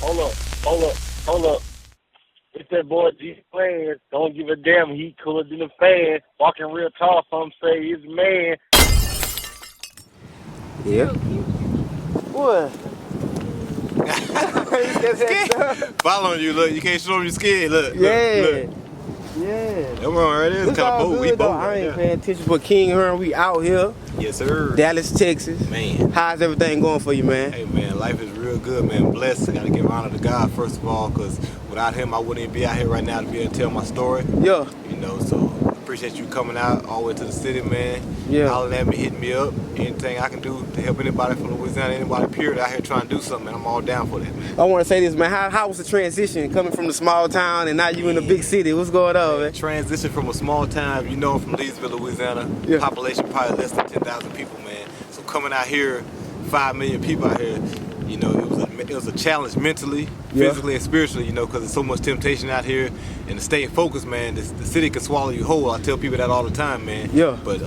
Hold up, hold up, hold up. It's that boy G playing. Don't give a damn. He cooler than a fan. Walking real tall. Some say he's a man. Yeah. What? Following you, look. You can't show them your skin. Look. Yeah. Look. Yeah. Come on, right there. It's It's kind all of bold. We good, though. bold. I Right ain't there. paying attention for King Hearn. We out here. Yes, sir. Dallas, Texas. Man. How's everything going for you, man? Hey, man. Life is real good, man. Blessed. I got to give honor to God, first of all, because without him, I wouldn't even be out here right now to be able to tell my story. Yeah. You know, so appreciate you coming out all the way to the city, man. Yeah. Hollering at me, hitting me up. Anything I can do to help anybody from Louisiana, anybody period out here trying to do something, man. I'm all down for that, man. I want to say this, man. How was the transition coming from the small town and now you in the big city? What's going on, man? Transition from a small town, you know, from Leesville, Louisiana. Yeah. Population probably less than 10,000 people, man. So coming out here, 5 million people out here, you know, it was a challenge mentally, Yeah. physically, and spiritually, you know, because there's so much temptation out here. And to stay focused, man, the city can swallow you whole. I tell people that all the time, man. Yeah. But,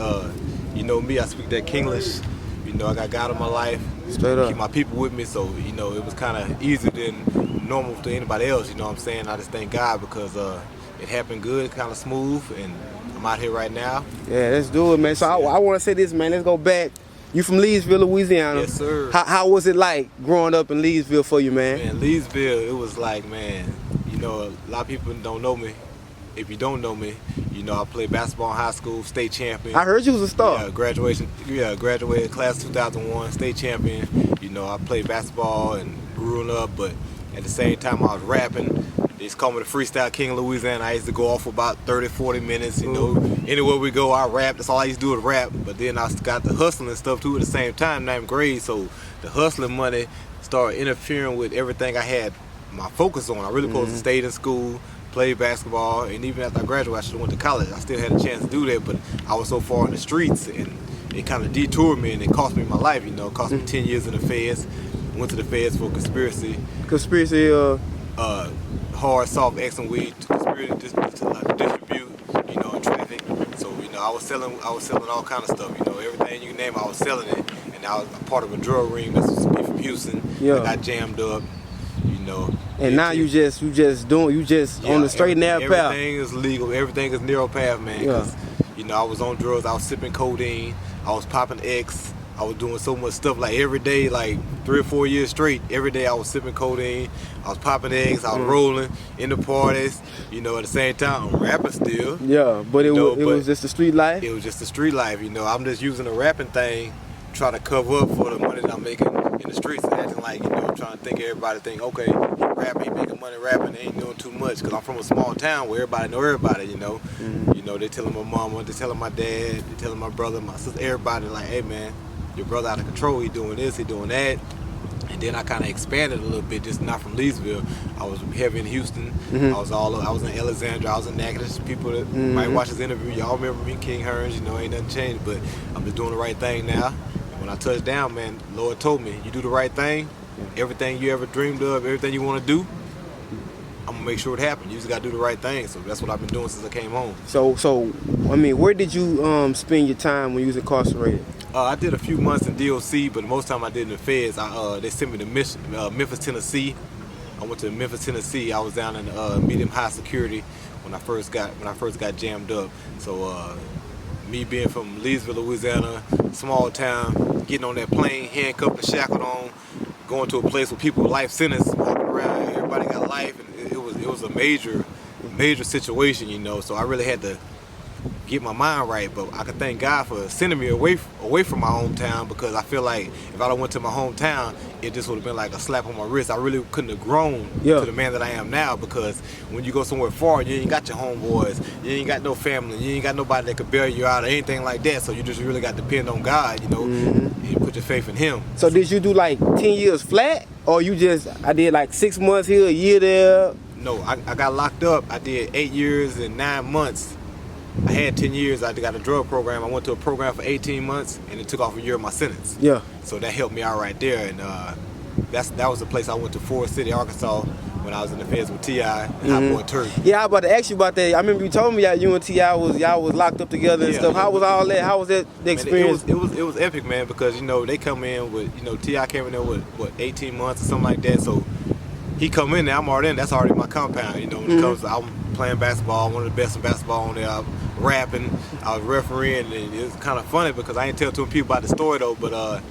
you know me, I speak that Kinglish. You know, I got God in my life. Straight up. Keep my people with me, so, you know, it was kind of easier than normal to anybody else, you know what I'm saying? I just thank God because it happened good, kind of smooth, and I'm out here right now. Yeah, let's do it, man. So I want to say this, man. Let's go back. You from Leesville, Louisiana. Yes, sir. How was it like growing up in Leesville for you, man? Man, Leesville, it was like, man, you know, a lot of people don't know me. If you don't know me, you know, I played basketball in high school, state champion. I heard you was a star. Graduated class 2001, state champion. You know, I played basketball and grew up, but at the same time I was rapping. They used to call me the freestyle king of Louisiana. I used to go off for about 30, 40 minutes, you know. Anywhere we go, I rap. That's all I used to do is rap. But then I got the hustling stuff too at the same time, ninth grade. So the hustling money started interfering with everything I had my focus on. I really supposed to stay in school, play basketball, and even after I graduated, I should have went to college. I still had a chance to do that, but I was so far in the streets, and it kind of detoured me, and it cost me my life, you know. It cost me 10 years in the feds. Went to the feds for conspiracy. Hard, soft, X and weed, conspiracy to distribute, you know, and traffic. So, you know, I was selling all kind of stuff, you know, everything you name, I was selling it, and I was a part of a drug ring that's supposed to be from Houston. Yeah. I got jammed up, you know. And now you just on the straight and narrow path. Everything is legal. Everything is narrow path, man. Yeah. 'Cause, you know, I was on drugs. I was sipping codeine. I was popping X. I was doing so much stuff like every day, like 3 or 4 years straight. Every day I was sipping codeine. I was popping eggs. I was rolling in the parties. You know, at the same time, I'm rapping still. Yeah, but it was just the street life. It was just the street life. You know, I'm just using the rapping thing, trying to cover up for the money that I'm making in the streets, and acting like, you know, trying to think everybody think, okay, he rapping, he making money rapping, ain't doing too much. Cause I'm from a small town where everybody know everybody. You know, you know, they telling my mama, they telling my dad, they telling my brother, my sister, everybody like, hey man, your brother out of control, he doing this, he doing that. And then I kind of expanded a little bit, just not from Leesville. I was heavy in Houston. I was in Alexandria. I was in Natchitoches. People that might watch this interview, y'all remember me, King Hearns. You know, ain't nothing changed. But I'm just doing the right thing now. And when I touched down, man, the Lord told me, you do the right thing. Everything you ever dreamed of, everything you want to do, I'm gonna make sure it happens. You just gotta do the right thing. So that's what I've been doing since I came home. So I mean, where did you spend your time when you was incarcerated? I did a few months in DOC, but most of the time I did in the feds. They sent me to Memphis, Tennessee. I went to Memphis, Tennessee. I was down in medium high security when I first got jammed up. So me being from Leesville, Louisiana, small town, getting on that plane, handcuffed and shackled on, going to a place where people with life sentence, walking around, everybody got life, and it was a major situation, you know. So I really had to get my mind right, but I can thank God for sending me away from my hometown, because I feel like if I went to my hometown, it just would have been like a slap on my wrist. I really couldn't have grown to the man that I am now, because when you go somewhere far, you ain't got your homeboys, you ain't got no family, you ain't got nobody that could bail you out or anything like that, so you just really got to depend on God, you know, and put your faith in Him. So did you do like 10 years flat, or I did like 6 months here, a year there? No, I got locked up. I did 8 years and 9 months. I had 10 years. I got a drug program. I went to a program for 18 months, and it took off a year of my sentence. Yeah. So that helped me out right there, and that was the place I went to, Forest City, Arkansas, when I was in the feds with T.I. and Hot Boy Turk. Yeah, I was about to ask you about that. I remember you told me that you and T.I. y'all was locked up together and stuff. How was all that? How was that experience? Man, it was epic, man, because, you know, they come in with, you know, T.I. came in there with, 18 months or something like that, so he come in there, I'm already in. That's already my compound. You know, when it comes to, I'm playing basketball, one of the best in basketball on there. I'm rapping, I was refereeing, and it was kind of funny because I ain't tell too many people about the story though. But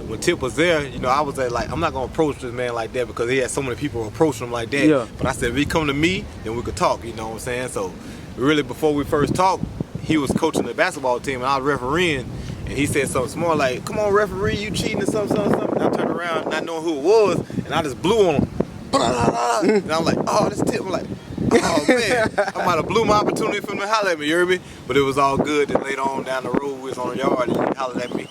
when Tip was there, you know, I was like, I'm not gonna approach this man like that because he had so many people approaching him like that. Yeah. But I said, if he come to me, then we could talk. You know what I'm saying? So really, before we first talked, he was coaching the basketball team and I was refereeing. And he said something small like, come on, referee, you cheating or something. And I turned around not knowing who it was, and I just blew on him. And I'm like, oh, this Tip. I'm like, oh, man. I might have blew my opportunity for him to holler at me, you hear me? But it was all good. Then later on down the road, we was on the yard, and he hollered at me,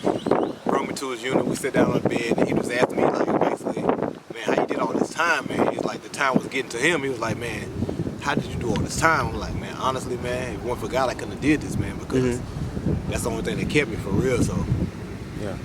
brought me to his unit. We sat down on the bed, and he was asking me, like, basically, man, how you did all this time, man? He's like, the time was getting to him. He was like, man, how did you do all this time? I'm like, man, honestly, man, if it weren't for God, I couldn't have did this, man, because that's the only thing that kept me for real, so. Yeah.